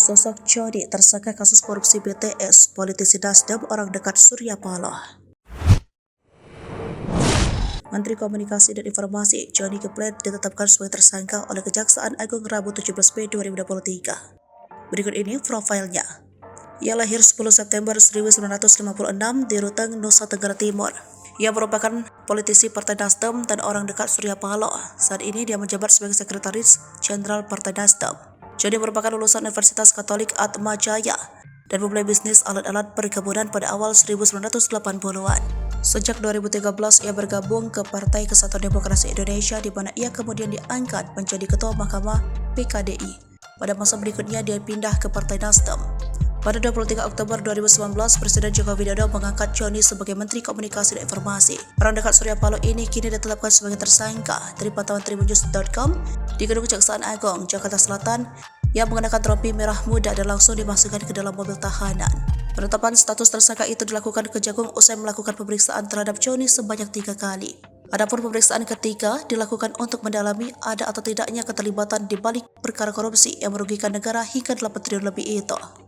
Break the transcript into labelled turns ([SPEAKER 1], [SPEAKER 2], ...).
[SPEAKER 1] Sosok Joni tersangka kasus korupsi BTS, politisi Nasdem orang dekat Surya Paloh. Menteri Komunikasi dan Informasi Johnny G. Plate ditetapkan sebagai tersangka oleh Kejaksaan Agung Rabu 17 Mei 2023. Berikut ini profilnya. Ia lahir 10 September 1956 di Ruteng, Nusa Tenggara Timur. Ia merupakan politisi Partai Nasdem dan orang dekat Surya Paloh. Saat ini dia menjabat sebagai Sekretaris Jenderal Partai Nasdem. Johnny merupakan lulusan Universitas Katolik Atma Jaya dan memulai bisnis alat-alat perkebunan pada awal 1980-an. Sejak 2013 ia bergabung ke Partai Kesatuan Demokrasi Indonesia di mana ia kemudian diangkat menjadi Ketua Mahkamah PKDI. Pada masa berikutnya dia pindah ke Partai Nasdem. Pada 23 Oktober 2019, Presiden Joko Widodo mengangkat Johnny sebagai Menteri Komunikasi dan Informasi. Orang dekat Surya Paloh ini kini ditetapkan sebagai tersangka. Dari pantauan tribunnews.com di Gedung Kejaksaan Agung, Jakarta Selatan, ia mengenakan rompi merah muda dan langsung dimasukkan ke dalam mobil tahanan. Penetapan status tersangka itu dilakukan Kejagung usai melakukan pemeriksaan terhadap Johnny sebanyak 3 kali. Adapun pemeriksaan ketiga dilakukan untuk mendalami ada atau tidaknya keterlibatan di balik perkara korupsi yang merugikan negara hingga 8 triliun lebih itu.